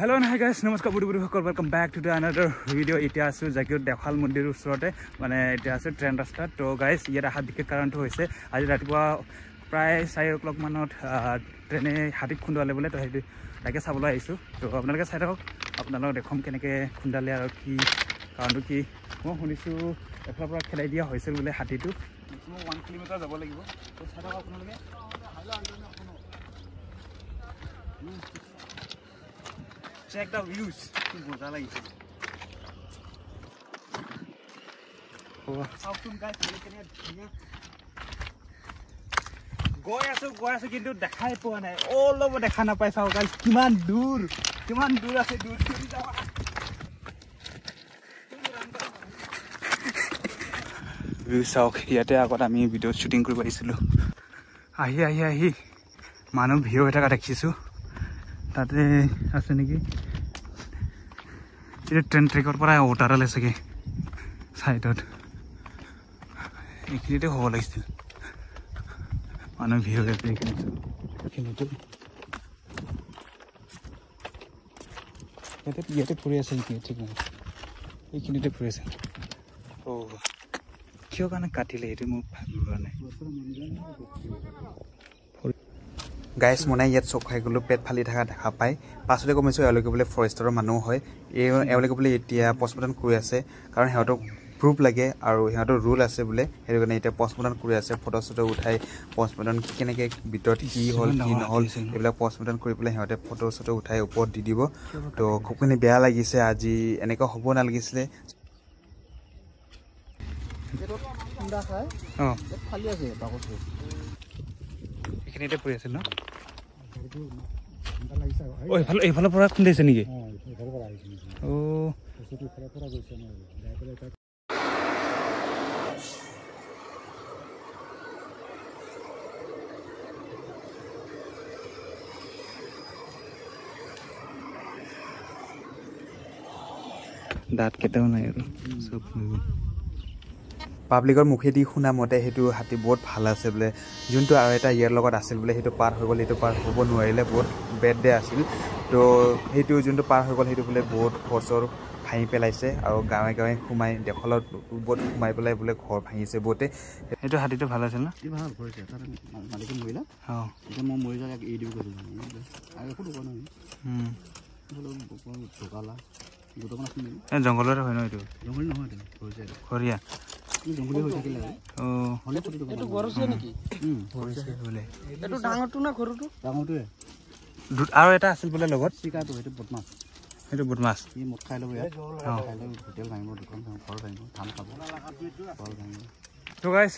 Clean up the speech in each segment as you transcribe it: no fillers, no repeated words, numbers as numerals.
Hello and hi guys, namaskar buddy hokol, welcome back to the another video. Etia asu Zakir Dekhal Mondir usrote mane etia asu train rasta. To guys yera hadike karanto hoise aji ratipua pray 4 o'clock manot train e hatik khundale bole to hedu take sabolo aisu. To apnaloke sai thok apnalok dekhom keneke khundale aru ki karanto ki mo hunisu ekla pura khelai dia hoisel bole hatitu 1 kilometer jabo lagibo. To sai thok apnaloke check the views. Oh, how come guys? Goya কিন্তু দেখাই পোৱা নাই all over দেখা না পাইছা guys কিমান দূৰ আছে দূৰ চুৰি যাওয়া ভিউ চাওক ইয়াতে আগত আমি ভিডিও শুটিং কৰিব আহিছিলো আহি মানুহ ভিডিও এটা দেখিছো তাতে আছে নেকি এটা ট্রেন ট্ৰেকৰ পৰা ওটাৰালে সকে সাইডত এখিনিতে হ'ব লাগিছিল মানুহ ভিৰ হৈ আছে এখিনিতে ইয়াতে ফুৰি আছে নেকি ঠিক নাই এইখিনিতে ফুৰি আছে অ কিয় কাৰণে কাটিলে এইটো মোক ভাবিব নাই গাইস মনে ইয়াত চক খাই গলো পেট ফালি থাকা দেখা পাই পাছতে কমিছো এলকে বলে ফৰেষ্টৰৰ মানুহ হয় এলকে বলে এতিয়া পষ্টমৰ্টম কৰি আছে কাৰণ হেহঁতক প্ৰুফ লাগে আৰু হেহঁতৰ ৰুল আছে বলে হেৰ কাৰণে এতিয়া পষ্টমৰ্টম কৰি আছে ফটো ফটো উঠাই পষ্টমৰ্টম কেনেকে ভিতৰত কি হল কি নহল এবিলাক পষ্টমৰ্টম কৰি পেলাই হেহঁতে ফটো ফটো উঠাই ওপৰত দি দিব তো খুবখিনি বেয়া লাগিছে আজি এনেকা হ'ব না লাগিছিলে ঠাণ্ডা খাই ফালি আছে বাকটো এখিনিতে পৰি আছিল ন ও এইফালে পৰা খুন্দিছে নেকি ও দাঁত কেটাও নাই আৰু সব পাব্লিকৰ মুখেদি শুনা মতে হেতু হাতি বহুত ভাল আছে বলে যোনটো আৰু এটা ইয়াৰ লগত আছিল বলে হেতু পাৰ হৈ গল হেতু পাৰ হ'ব নোৱাৰিলে বহুত বেড ডে আছিল তো হেতু যোনটো পাৰ হৈ গল হেতু বলে বহুত ফৰ্চৰ ভাঙি পেলাইছে আৰু গাঁৱে গাঁৱে সোমাই দেখলত বহুত সোমাই পেলাই বলে ঘৰ ভাঙিছে বহুতে হেতু হাতিটো ভাল আছিল না ভাল কৰিছে তাৰ মালিক মৰিলা এটা মই মৰি যায় এই দিব কৈছিল আৰু একো দোকান নাই হলো ঢোকালা দোকান আছে জংগলৰ হয় ন এইটো জংগল নহয় এইটো খৰিয়া জংগলী হৈ থাকিলে ও হলে এটো গৰছে নেকি গৰছে বলে এটো ডাঙৰটো না খৰুটো ডাঙৰটোৱে আৰু এটা আছিল বলে লগত চিকাটো এটো বদমাছ ই মত খাই লব ইয়াত খাই লব হোটেল ভাঙিব দোকান ঘৰ ভাঙিব ধান খাব ঘৰ ভাঙিব তো গাইস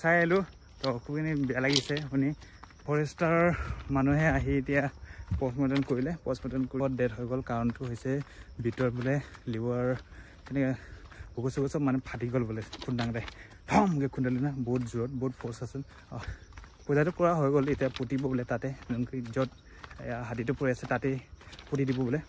চাই আলো তো খুবই বেয়া লাগিছে শুনি ফৰেষ্টাৰ মানুহে আহি এতিয়া পষ্টমৰ্টম কৰিলে পষ্টমৰ্টম কৰি ডেথ হৈ গল কাৰণটো হৈছে ভিতৰ বলে লিভাৰ কেনে বুকু চব মানে ফাটি গল বলে খুন্দাংতে ধমকে খুন্দালে না বহুত জোৰত বহুত ফোৰ্স আছিল পূজাটো কৰা হৈ গল এতিয়া পুতিব বলে তাতে যত হাতিটো পৰি আছে তাতে পুতি দিব বলে